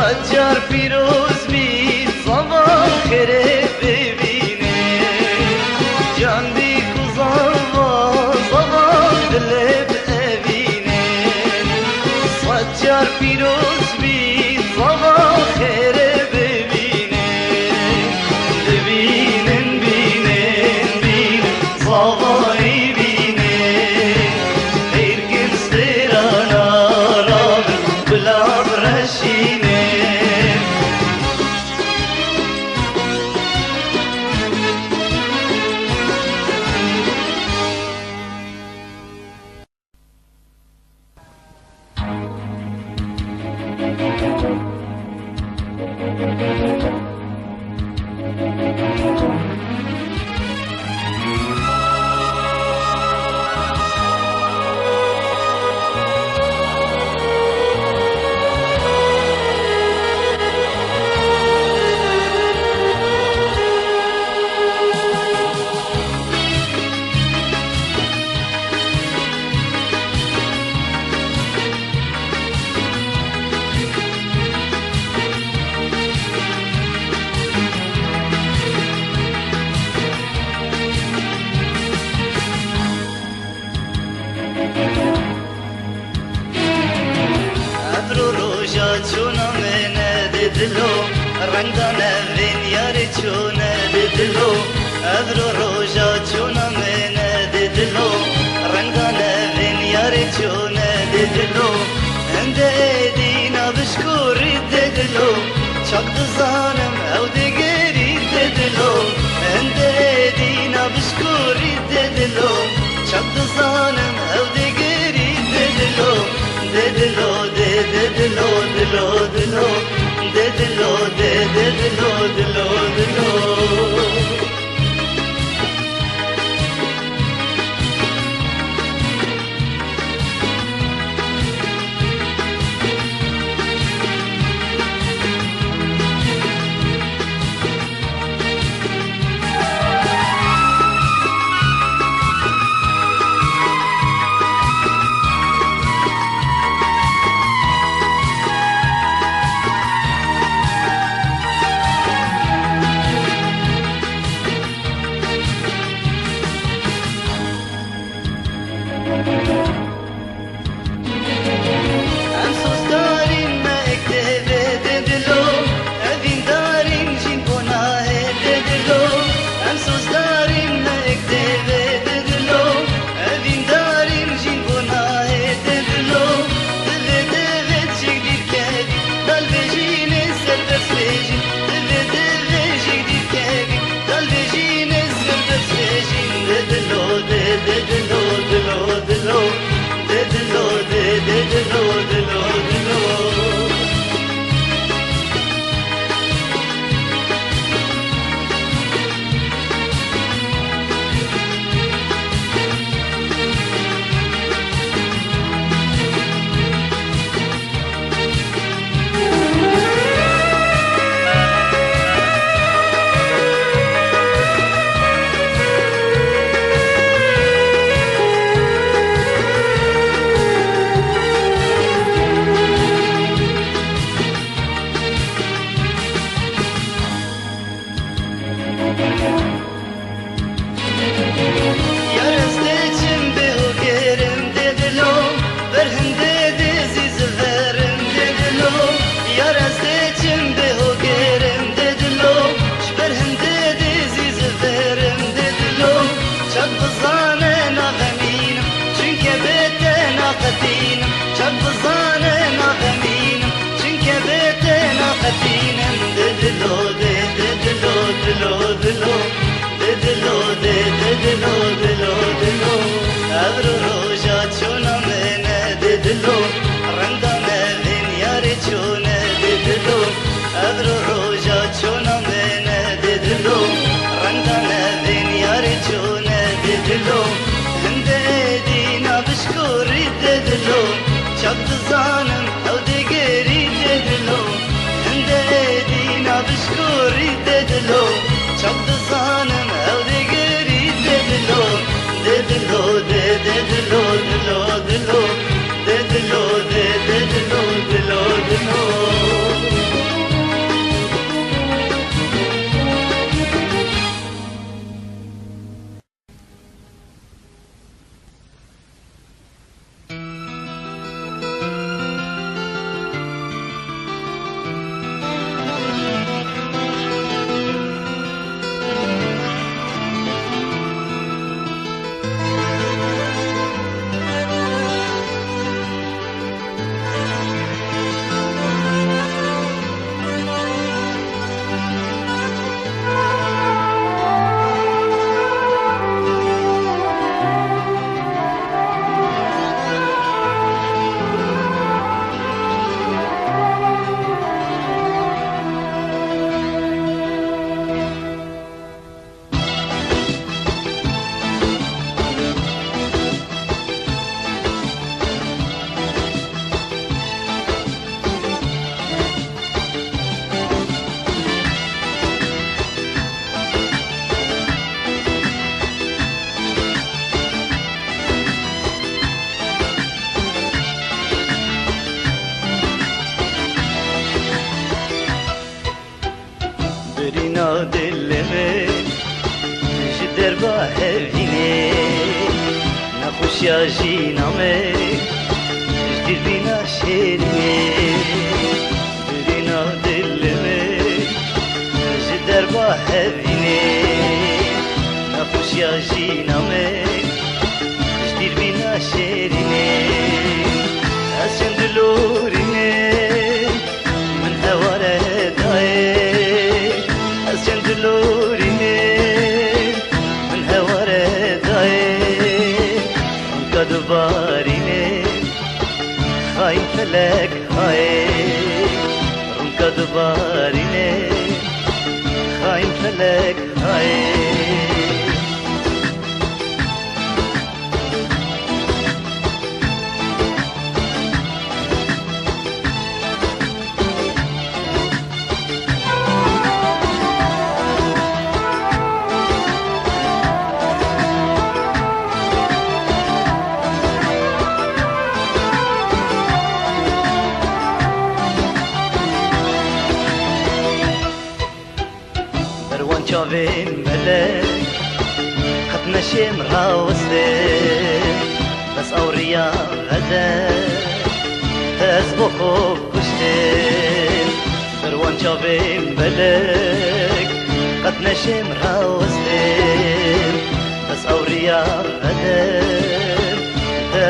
سجار پیروز بی صبا خیره ببینه جان بی کزاوا صبا دل ببینه سجار پیروز بی صبا خیره ببینه ببینن بینن بینن صبایی بینه خیر گنسترانا راب بلاب رشینه چونا من دلو رنگانه وین یاری چونه دلو ادرو روزا چونا من دلو رنگانه وین یاری چونه دلو انده دینا بشکوری دلو چاک دزانم او دیگری دلو انده دینا بشکوری دلو چاک دزانم او دیگری دلو دلو دلو دلو دلو دلو دلو دلو دلو چاک دزانم او دیگری دلو هنده دینا بشکوری دلو چاک دزانم او دیگری برينا دلمي جدر باهريني نخوش يا جينامي جدير بينا شيريني برينا دلمي جدر باهريني نخوش يا جينامي جدير بينا شيريني أسند لوريني من هواره داي أسند لوريني من هواره داي قد باريني خاين فلك هاي قد باريني خاين فلك هاي بروان چاوین ملک قد نشیم راوستیم بس اوریا غدر از بخوب کشتیم بروان چاوین ملک قد نشیم راوستیم بس اوریا غدر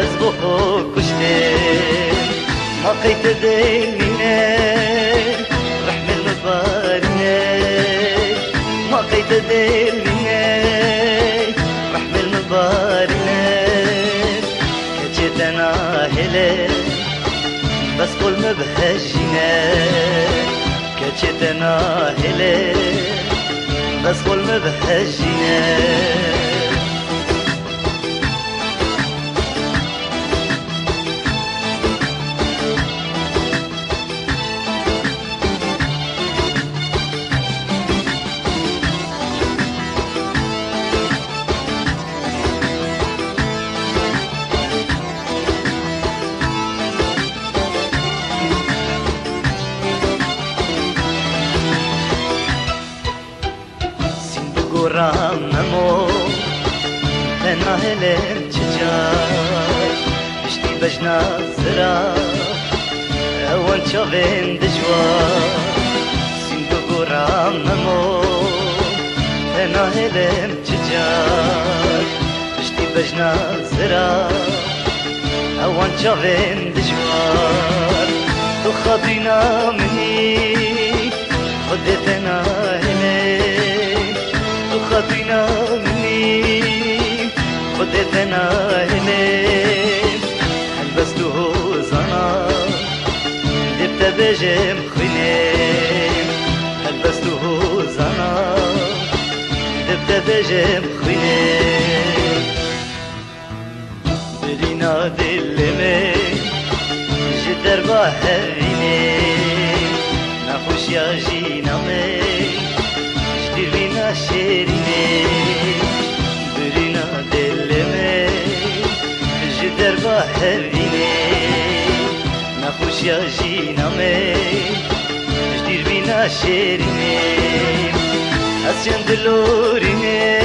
از بخوب کشتیم ما قیت دینینه رحم المبارنه ما قيد دلني رحم المبارنة كجتنا هلي بس قول مبهجنا كجتنا هلي بس قول مبهجنا راممو انا هلم تجار اشتي بجنا زرا اول شوفين دجوار سندو راممو انا هلم تجار اشتي بجنا زرا اول شوفين دجوار تو خبينا مني خدتنا هلي خطينا مني خدتنا هنين هلبسته زنا دبت بجم خنين هلبسته زنا دبت بجم خنين برينا دلمي جدر باهريني نخوش يا جينامي بينا شيريني برينا دلمي جدر باهريني نخوش يا جينامي جدير بينا شيريني أسيان دلوريني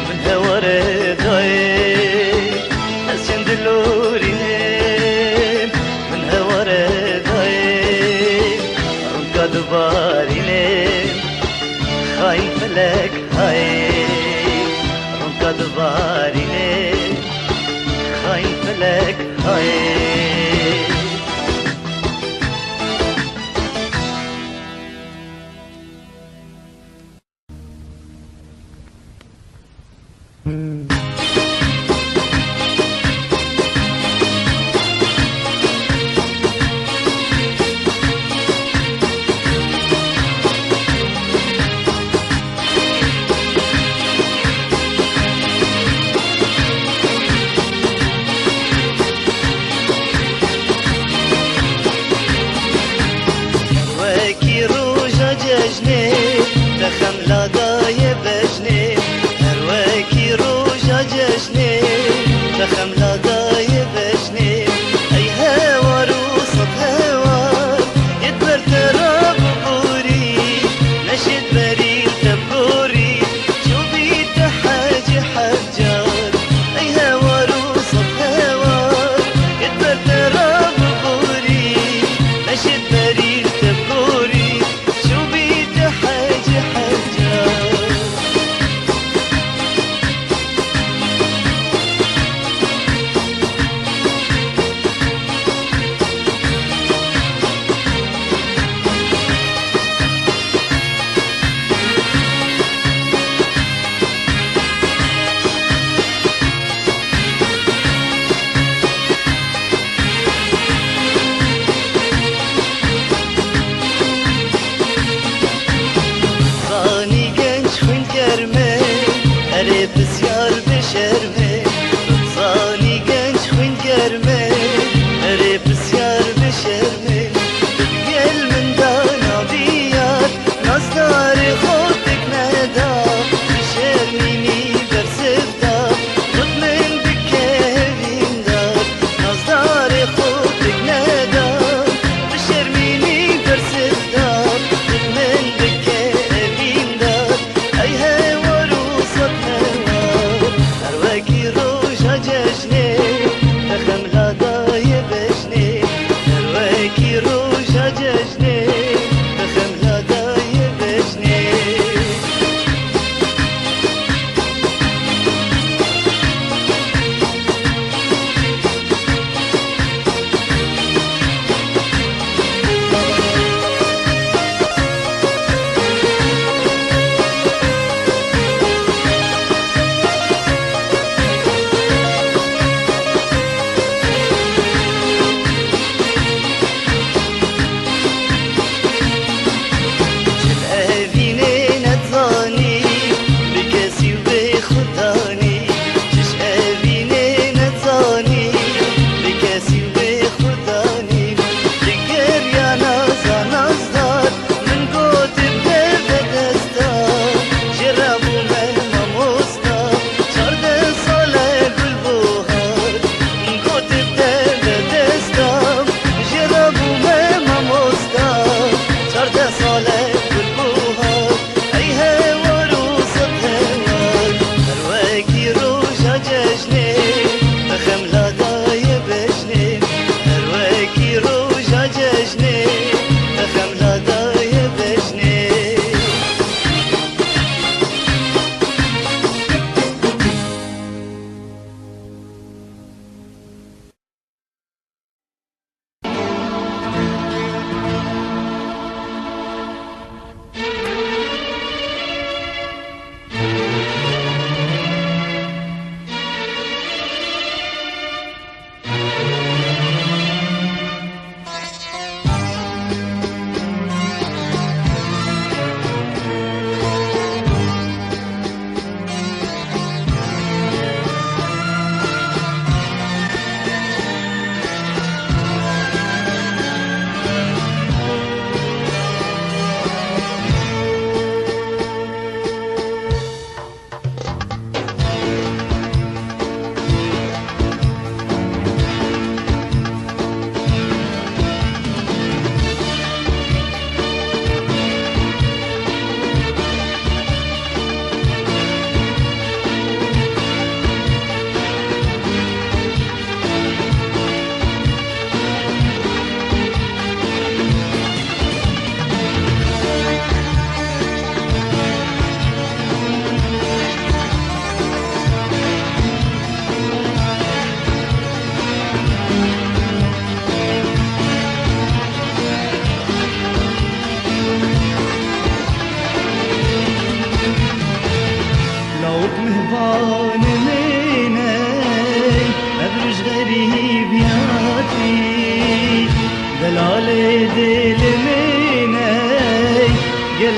من هوا رداي أسيان دلوريني من هوا رداي رنقا دباريني خاين فلك هاي رنقا دباريني خاين فلك هاي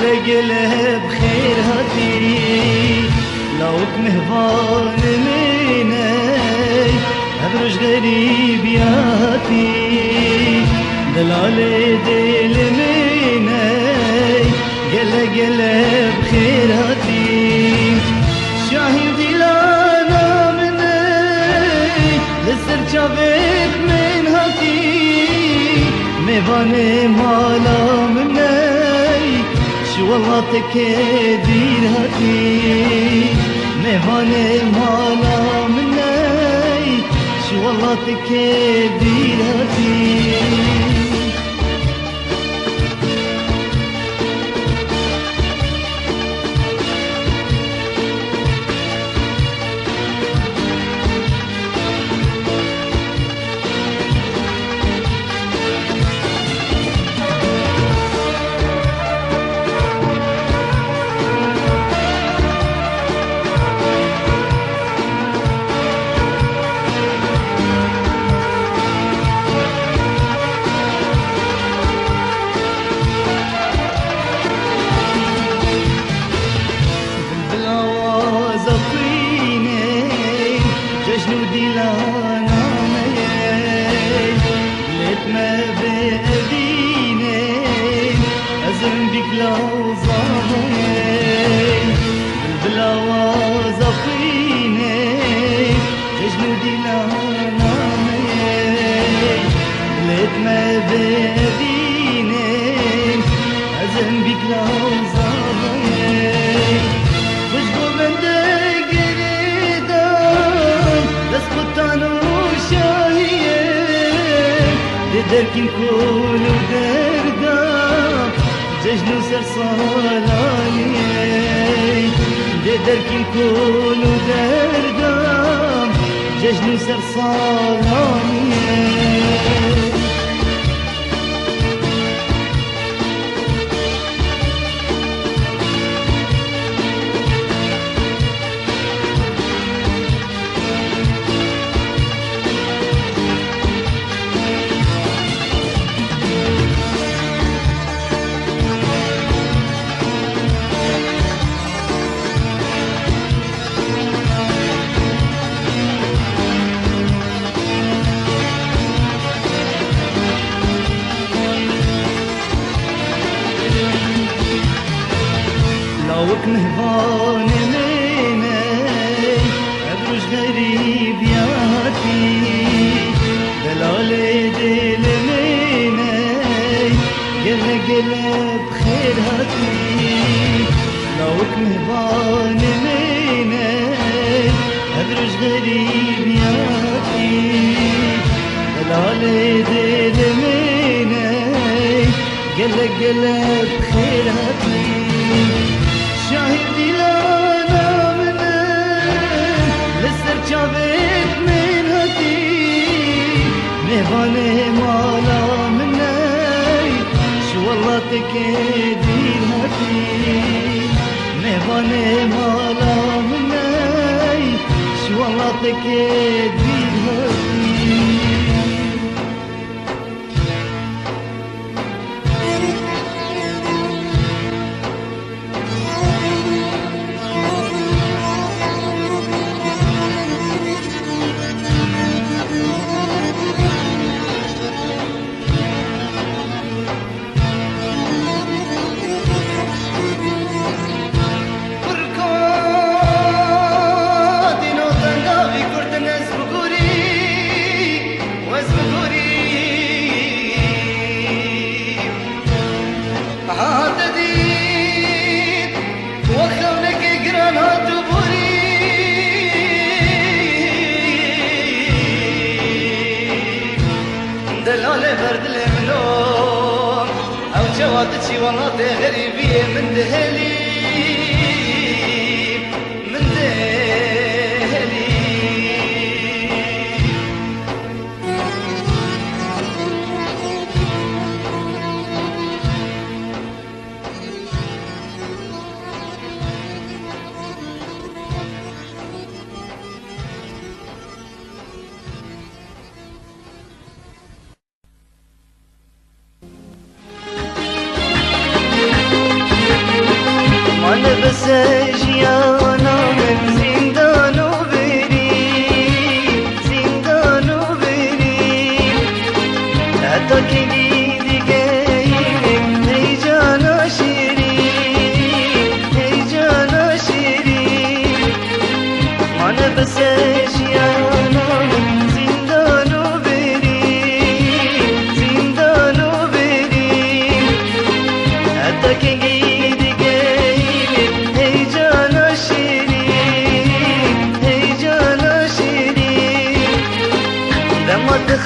قلة قلة بخير هاتي لوك مهوان مني أبرج غريب ياتي دلالي دل مني قلة قلة بخير هاتي شاهد دلانا مني لسر جابت من هاتي ميواني مالا مني شو والله تكدير هاتي ميواني مالا مني شو والله تكدير هاتي جنودي لانا ميل ليت ما بأذيني أزم بك لو ظهري بلا وظفيني جنودي لانا ميل ليت ما بأذيني أزم بك لو ظهري وشبو بندق سقطانو شاهية دركن كل دردا ججنو سرصالانية دركن كل دردا ججنو سرصالانية لوك مهبان مني أبرج غريب ياتي دلالي دل مني قلة قلة بخير هاتي لوك مهبان مني أبرج غريب ياتي دلالي دل مني قلة قلة بخير هاتي شاهد دلانا مني لسر جابت من هاتي مهواني مالا مني شو والله تكدير هاتي مهواني مالا مني شو والله تكدير هاتي دلالة برد الملون أو جواتشي والله غريبية من دهلي من دهلي بسجيانا من زندان وبريد زندان وبريد حتى كيدي جايين هيجانا شيرين هيجانا شيرين معنا بسجيانا من زندان وبريد زندان وبريد حتى كيدي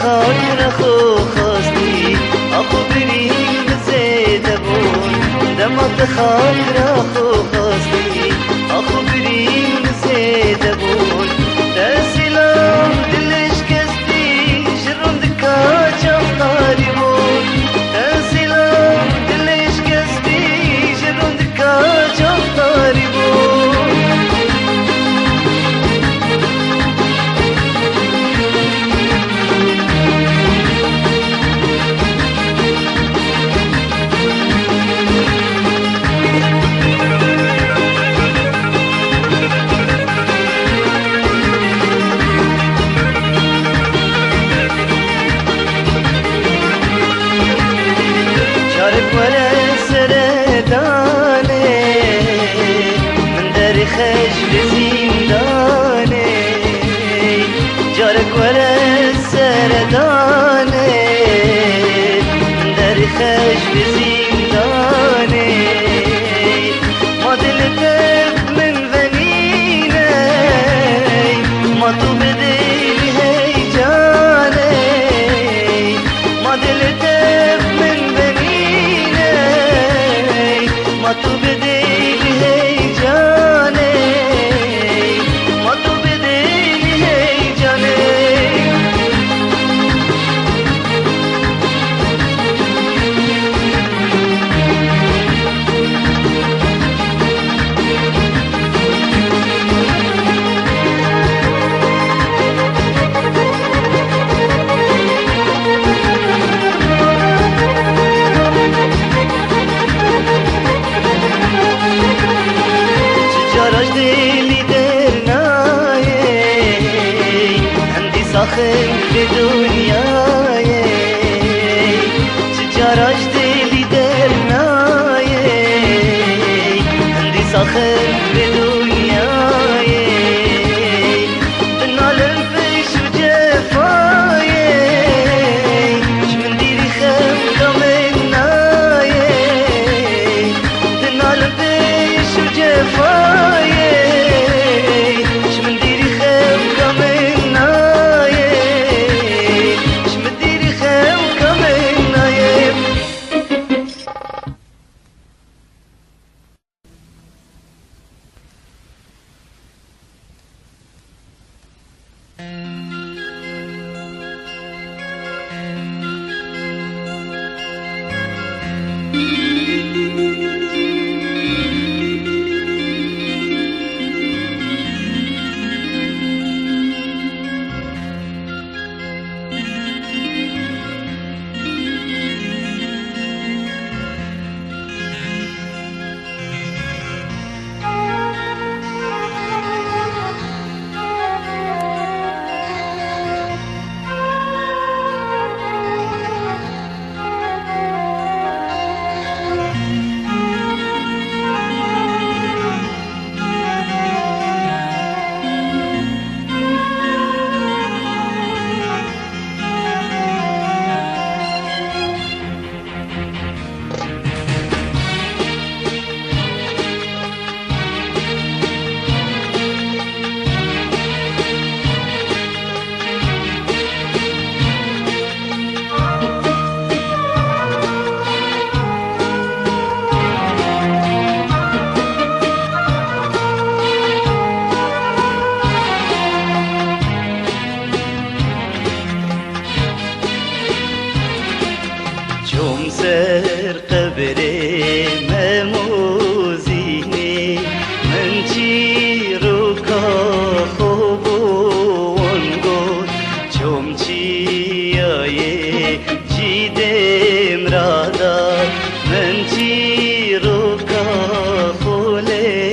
خاطر اخو خاصني اخو بريد زيد ابون دمت خاطر اخو خاصني اخو بريد زيد ابون تسلام دلش كستي شرون دكا جفتاري بون تسلام دلش كستي شرون دكا جفتاري بون خش بزنداني جارك ولا السرداني داري خش بزنداني ما دلتك من ذنيني ما تبدل هيجاني ما دلتك من ذنيني ما تبدل هيجاني آخر به دنیای چجاراش دلی در نایه هندیس آخر به دنیای دنالم پیش و جفایه شمن دیری خم کامل نایه دنالم پیش و جفایه شمن دیری خم کامل سر قبري مموزيني من چیرو کا خوبو ونگون چوم چیای جیدم رادار من چیرو کا خوله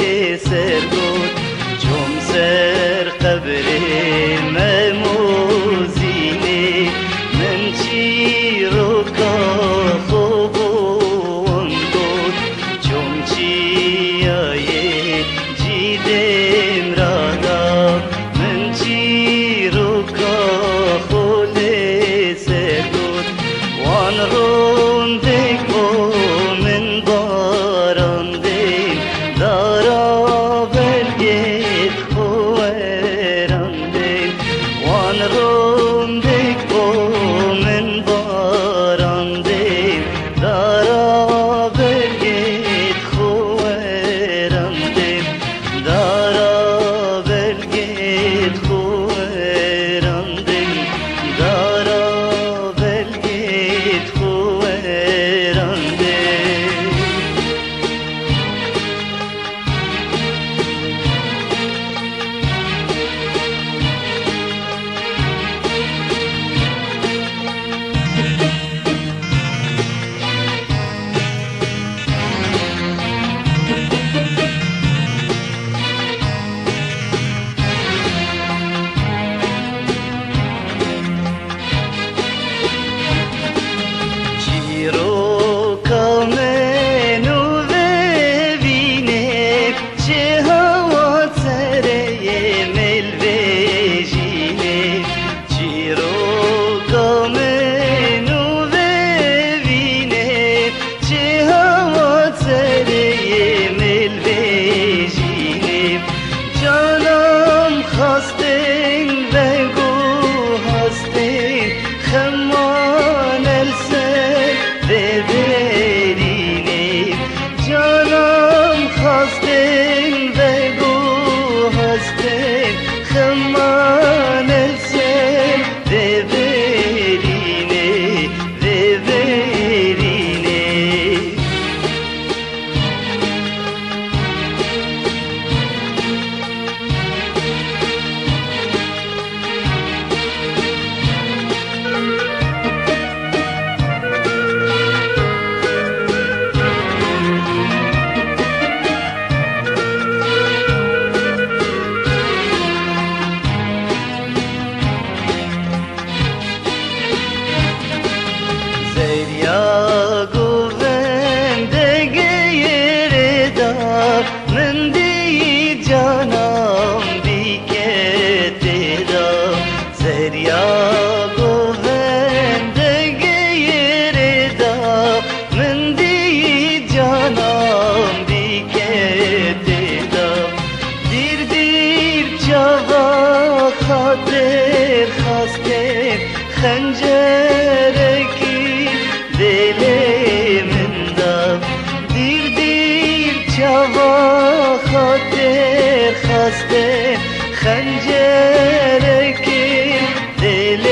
شوا خاطر خسته خنجر که دل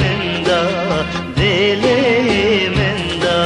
من دا دل من دا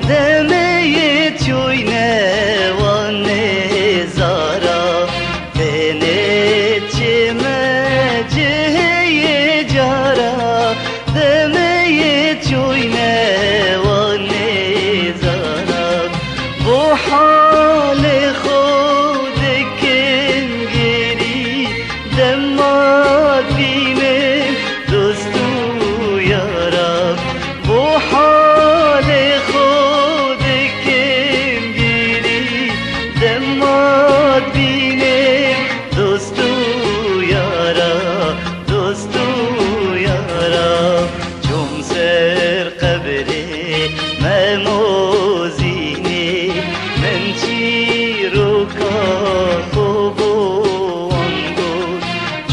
دمه چوینه و نزارا بینه چمه جه جارا دمه چوینه و نزارا بو حال خود کنگری دمات بینه دوستو یارا بو حال موزینی من چی رو کا خوب وانگود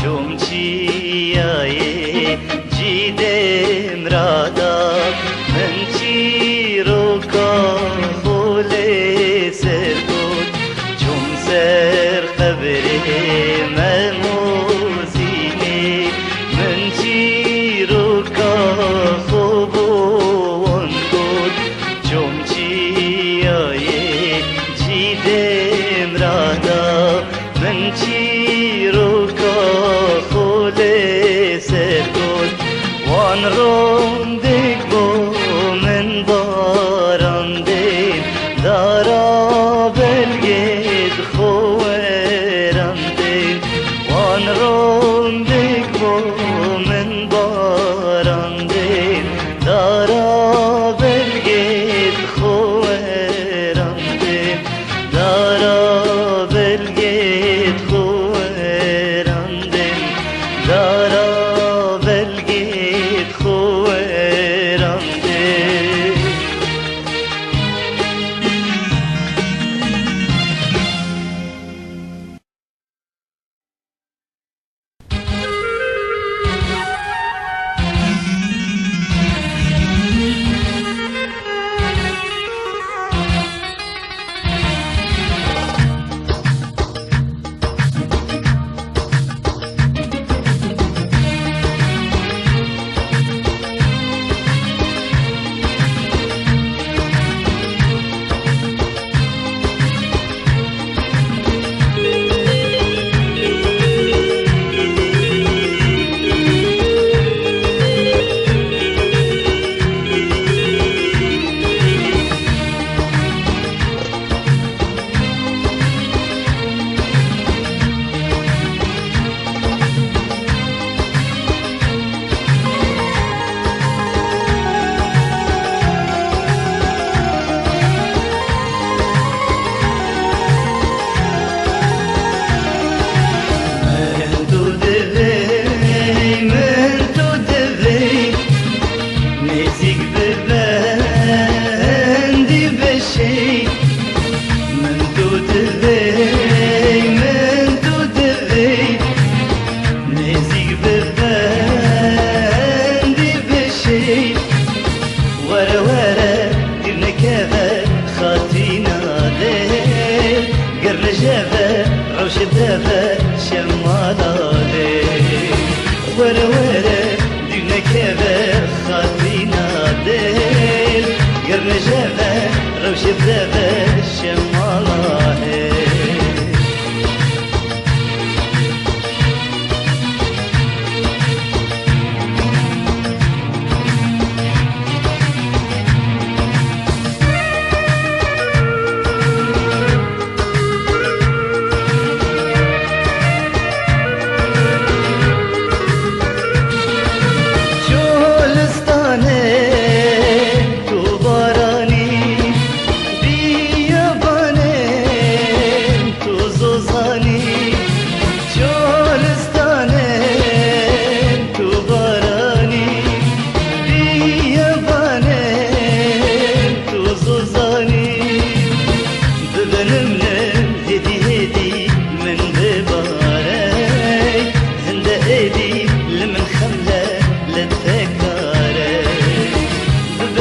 چوم چی آیه جیدم رادا من چی رو کا خول سر بود چوم سر خبره موزینی من چی رو کا خوب من چی رو کا خول سرگل وان روندگ بو من باراندیم دارا بلگید خوراندیم وان روندگ بو من باراندیم دارا بلگید خوراندیم دارا تو بارانی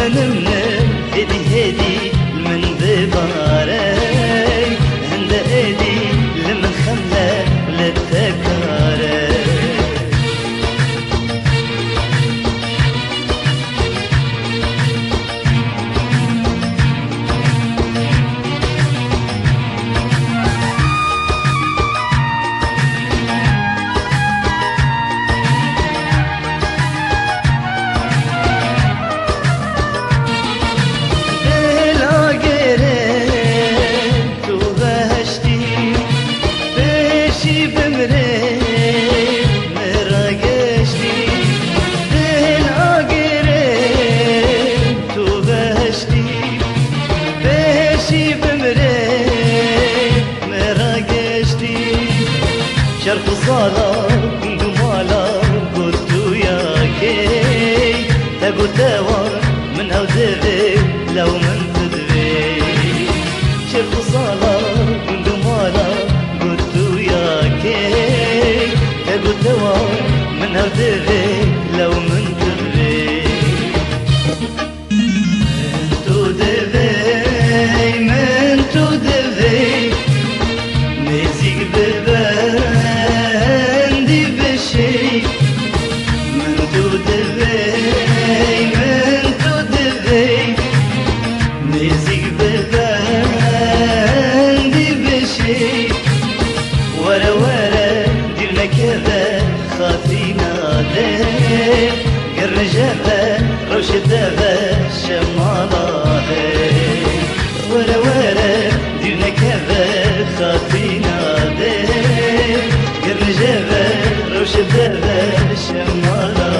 من هدي هدي من بباري عند ايدي لمن خلى للتكاري شرق صالا دمالا قلت وياكي تقو تور من أودذي لو من تدري شرق صالا دمالا قلت وياكي تقو تور من أودذي لو من تدري من تدري من تدري ميزيك ببندي بشي من تدري من تدري ميزيك ببندي بشي ورا ورا ديرنا كذا خاطينا ذي قرن جبه روش الدبه شماله ورا ورا ديرنا كذا خاطينا ذي قرن جبه روش الدبه شماله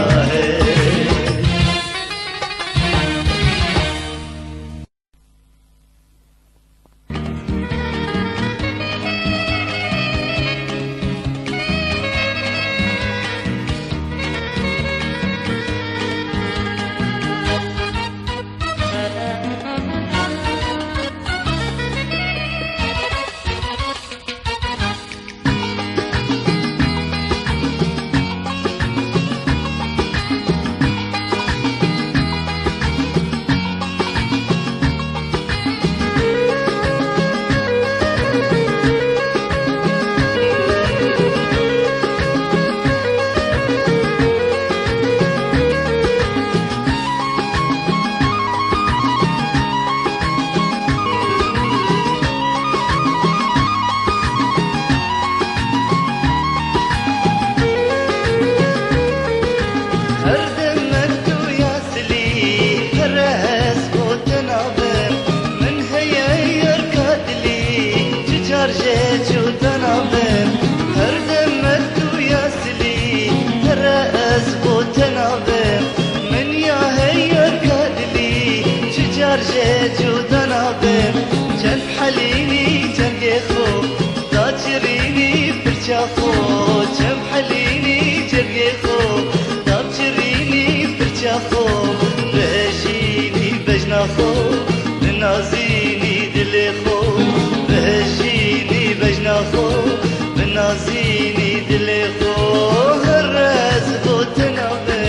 جن حليني جن يخو ذاكريني برشافو جن حليني جن يخو ذاكريني برشافو بهجيني بجناخو بنازيني دلخو بهجيني بجناخو بنازيني دلخو هرز بوتنابه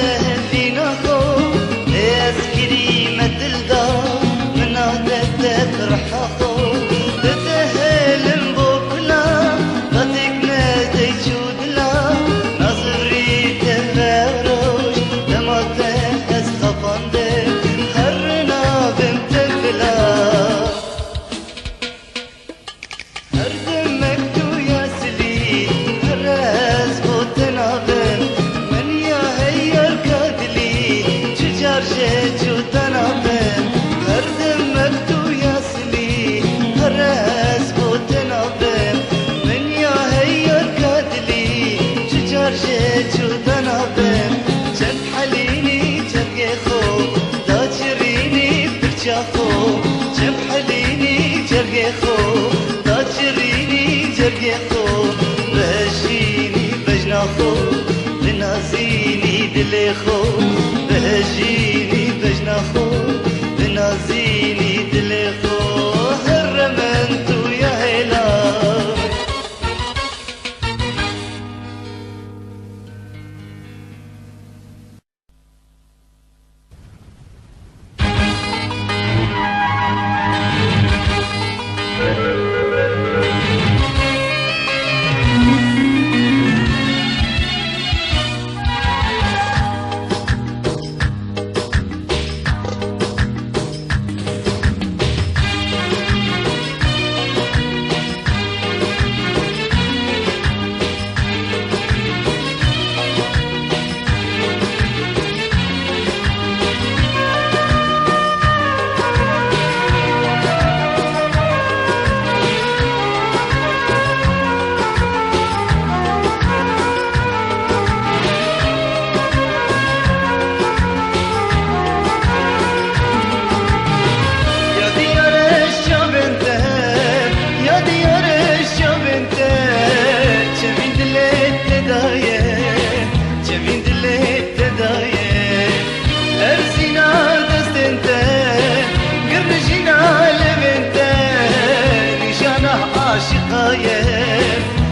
تهدينا خو اسكري مدلدا من عدتك رحخو تتهلم بوكلا ضدك نادي جودلا نظري تفاروش دمتك اسخفاندك هرنا بمتبلا هردمك تو يا سلي هراز بوتنا بم من يا هي الكادلي تجار جيجو تنابم هردمك تو يا سلي هراز بوتنا بم من يا هي الكادلي تجار جيجو تنابم جد حليني جد خو داجريني برجاخو جد حليني جد خو داجريني جد خو بهجيني بجناخو بنازيني دلخو بهجيني بجناخو بنازيني دلخو هرمنتو يا هلا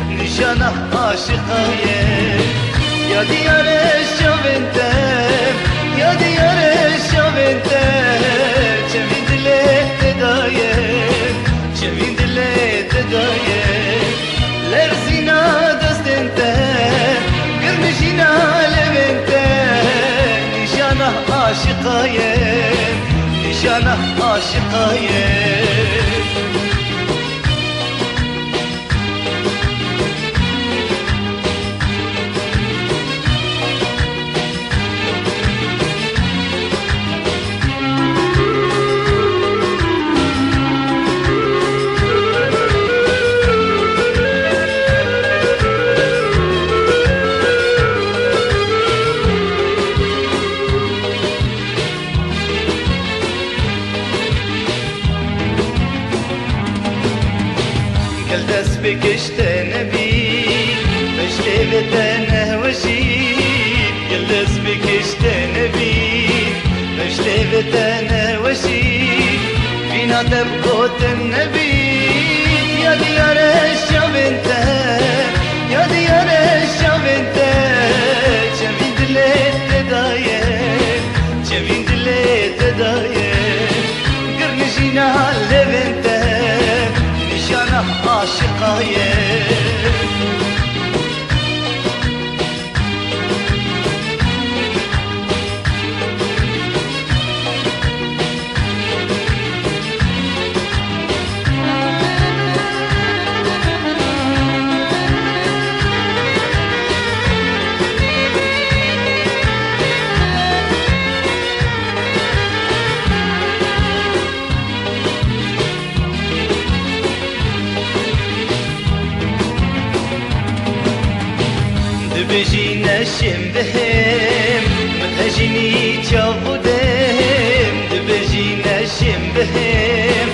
نشانه عاشقايه يا ديار الشوف انت يا ديار الشوف انت جميل دلي تدايه جميل دلي تدايه لرزينا دست انت قرنشينا لبنت نشانه عاشقايه نشانه عاشقايه بكشت نبي بجلبت انا وشيب جلس بكشت نبي بجلبت انا وشيب فينا تبقوت النبي يا ديار الشام انت يا ديار الشام انت جميل دلي تدايه جميل دلي تدايه قرنجينا لبنت نشانه عاشقايه دبجينا الشم بهم متهجيني تشافو دم دبجينا الشم بهم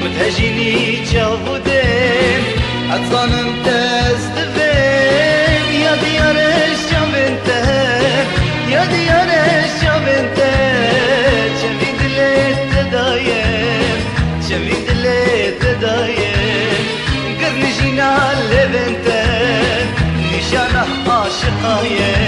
متهجيني تشافو دم عطلان انت استفهم يا ديار الشام انت يا ديار الشام انت جميل دلي تدايم جميل دلي تدايم قرنجينا لبنت نشانه عاشقايه